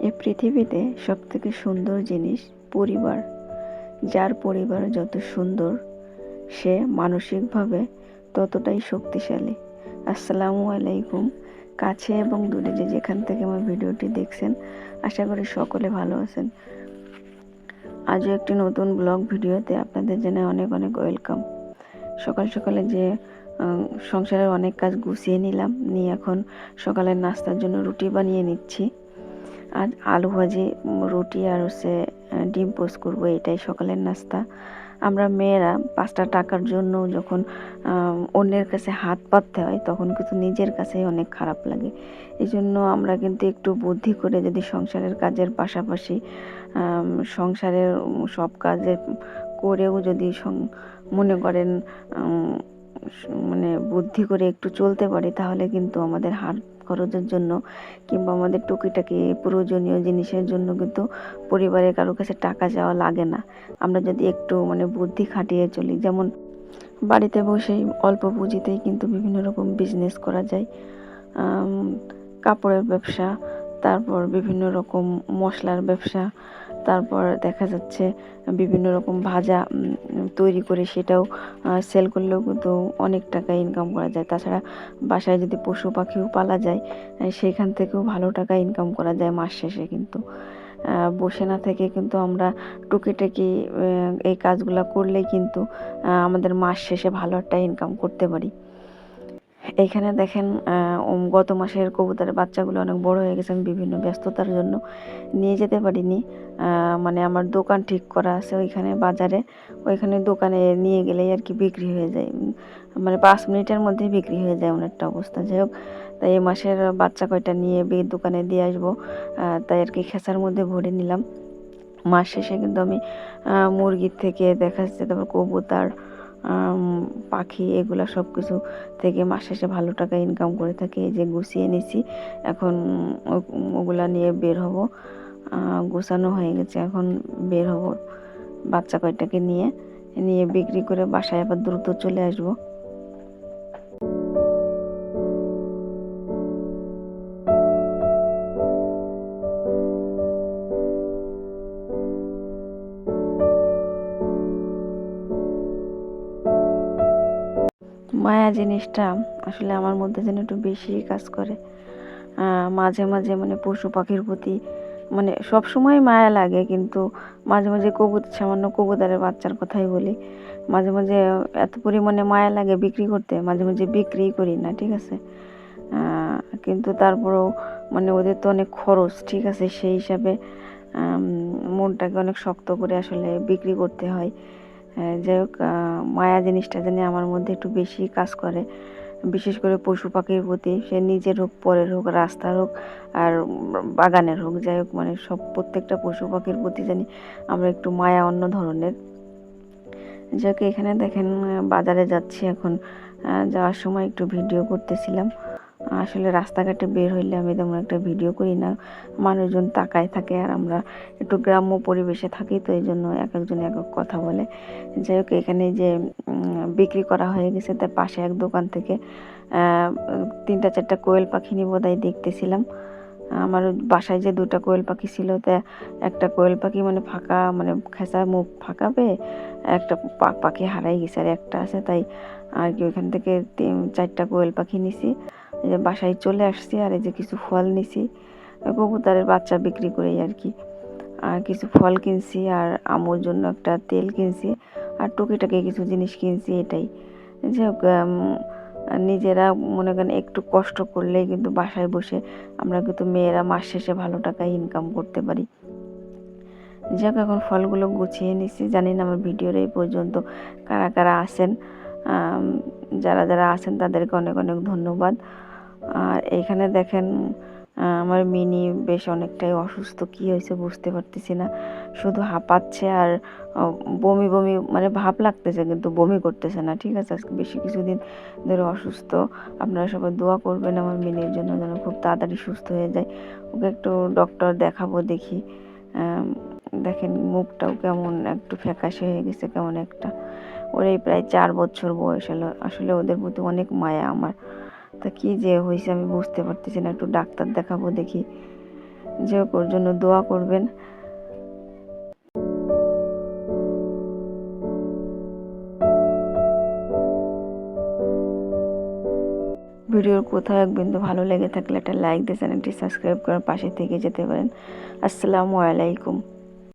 এই পৃথিবীতে সবথেকে সুন্দর জিনিস পরিবার। যার পরিবার যত সুন্দর, সে মানসিকভাবে ততটাই শক্তিশালী। আসসালামু আলাইকুম। কাছে এবং দূরে যে যেখান থেকে আমার ভিডিওটি দেখছেন, আশা করি সকলে ভালো আছেন। আজও একটি নতুন ব্লগ ভিডিওতে আপনাদের জানাই অনেক অনেক ওয়েলকাম। সকাল সকালে যে সংসারের অনেক কাজ গুছিয়ে নিয়ে এখন সকালের নাস্তার জন্য রুটি বানিয়ে নিচ্ছি। আজ আলু ভাজি, রুটি আর ডিম পোস্ট করবো, এটাই সকালের নাস্তা। আমরা মেয়েরা 5টা টাকার জন্য যখন অন্যের কাছে হাত পাততে হয়, তখন কিন্তু নিজের কাছেই অনেক খারাপ লাগে। এই জন্য আমরা কিন্তু একটু বুদ্ধি করে যদি সংসারের কাজের পাশাপাশি সংসারের সব কাজের করেও যদি মনে করেন মানে বুদ্ধি করে একটু চলতে পারি, তাহলে কিন্তু আমাদের হাত খরচের জন্য কিংবা আমাদের টুকিটাকি প্রয়োজনীয় জিনিসের জন্য কিন্তু পরিবারের কারো কাছে টাকা চাওয়া লাগে না। আমরা যদি একটু বুদ্ধি খাটিয়ে চলি, যেমন বাড়িতে বসেই অল্প পুঁজিতেই কিন্তু বিভিন্ন রকম বিজনেস করা যায়। কাপড়ের ব্যবসা, তারপর বিভিন্ন রকম মশলার ব্যবসা, তারপর দেখা যাচ্ছে বিভিন্ন রকম ভাজা তৈরি করে সেটাও সেল করলেও কিন্তু অনেক টাকা ইনকাম করা যায়। তাছাড়া বাসায় যদি পশু পাখিও পালা যায়, সেইখান থেকেও ভালো টাকা ইনকাম করা যায় মাস শেষে। কিন্তু বসে না থেকে কিন্তু আমরা টুকিটাকি এই কাজগুলো করলেই কিন্তু আমাদের মাস শেষে ভালো একটা ইনকাম করতে পারি। এইখানে দেখেন গত মাসের কবুতরের বাচ্চাগুলো অনেক বড় হয়ে গেছে। আমি বিভিন্ন ব্যস্ততার জন্য নিয়ে যেতে পারিনি। আমার দোকান ঠিক করা আছে ওইখানে বাজারে, ওইখানে দোকানে নিয়ে গেলেই আর কি বিক্রি হয়ে যায়। 5 মিনিটের মধ্যেই বিক্রি হয়ে যায়, এমন একটা অবস্থা। যাই হোক, তাই এই মাসের বাচ্চা কয়টা নিয়ে দোকানে দিয়ে আসবো, তাই আর কি খেসার মধ্যে ভরে নিলাম। মাস শেষে কিন্তু আমি মুরগির থেকে দেখা যাচ্ছে, তারপর কবুতর, পাখি, এগুলা সব কিছু থেকে মাস শেষে ভালো টাকা ইনকাম করে থাকি। এই যে গুছিয়ে নিছি, এখন ওগুলা নিয়ে বের হব। গোছানো হয়ে গেছে, এখন বের হব বাচ্চা কয়টাকে নিয়ে বিক্রি করে বাসায় আবার দ্রুত চলে আসবো। মায়া জিনিসটা আসলে আমার মধ্যে যেন একটু বেশি কাজ করে। মাঝে মাঝে পশু পাখির প্রতি সব সময় মায়া লাগে, কিন্তু মাঝে মাঝে সামান্য কবুতরের বাচ্চার কথাই বলি, মাঝে মাঝে এত পরিমাণে মায়া লাগে বিক্রি করতে, মাঝে মাঝে বিক্রি করি না, ঠিক আছে। কিন্তু তারপরেও ওদের তো অনেক খরচ, ঠিক আছে, সেই হিসাবে মনটাকে অনেক শক্ত করে আসলে বিক্রি করতে হয়। যাই হোক, মায়া জিনিসটা জানি আমার মধ্যে একটু বেশি কাজ করে, বিশেষ করে পশু পাখির প্রতি। সে নিজের হোক, পরের হোক, রাস্তার হোক, আর বাগানের হোক, যাই হোক প্রত্যেকটা পশু পাখির প্রতি জানি আমরা একটু মায়া অন্য ধরনের। যাকে এখানে দেখেন বাজারে যাচ্ছি এখন। যাওয়ার সময় একটু ভিডিও করতেছিলাম। আসলে রাস্তাঘাটে বের হইলে আমি তেমন একটা ভিডিও করি না, মানুষজন তাকায় থাকে, আর আমরা একটু গ্রাম্য পরিবেশে থাকি, তো এই জন্য এক একজন এক এক কথা বলে। যাই হোক, এখানে যে বিক্রি করা হয়ে গেছে, তার পাশে এক দোকান থেকে 3-4টা কোয়েল পাখি নিয়ে বোধহয় দেখতেছিলাম। আমার বাসায় যে 2টা কোয়েল পাখি ছিল, তা একটা কোয়েল পাখি ফাঁকা, খেসা মুখ ফাঁকা পেয়ে একটা পাখি হারাই গেছে, আর একটা আছে, তাই আর কি ওইখান থেকে 4টা কোয়েল পাখি নিছি। এই যে বাসায় চলে আসছি, আর এই যে কিছু ফল নিছি কবুতরের বাচ্চা বিক্রি করেই আর কি। আর কিছু ফল কিনছি, আর আমুর জন্য একটা তেল কিনছি, আর টুকিটাকি কিছু জিনিস কিনছি, এটাই। যাই হোক, নিজেরা মনে করেন একটু কষ্ট করলেই কিন্তু বাসায় বসে আমরা কিন্তু মেয়েরা মাস শেষে ভালো টাকা ইনকাম করতে পারি। যাক, এখন ফলগুলো গুছিয়ে নিচ্ছি। জানি না আমার ভিডিওর এই পর্যন্ত কারা কারা আছেন। যারা যারা আছেন তাদেরকে অনেক অনেক ধন্যবাদ। আর এইখানে দেখেন আমার মিনি বেশ অনেকটাই অসুস্থ, কি হয়েছে বুঝতে পারতেছি না, শুধু হাঁপাচ্ছে আর বমি বমি ভাব লাগতেছে, কিন্তু বমি করতেছে না, ঠিক আছে। আজকে বেশি কিছুদিন ধরে অসুস্থ। আপনারা সবাই দোয়া করবেন আমার মিনির জন্য, যেন খুব তাড়াতাড়ি সুস্থ হয়ে যায়। ওকে একটু ডক্টর দেখাবো, দেখি। দেখেন মুখটাও কেমন একটু ফ্যাকাশে হয়ে গেছে, কেমন একটা। ওর এই প্রায় 4 বছর বয়স হলো। আসলে ওদের প্রতি অনেক মায়া আমার। তা কি যে হয়েছে আমি বুঝতে পারতেছি না, একটু ডাক্তার দেখাবো, দেখি। যে ওর জন্য দোয়া করবেন। ভিডিওর কোথাও এক বিন্দু ভালো লেগে থাকলে একটা লাইক দিয়ে চ্যানেলটি সাবস্ক্রাইব করার পাশে থেকে যেতে পারেন। আসসালামু আলাইকুম।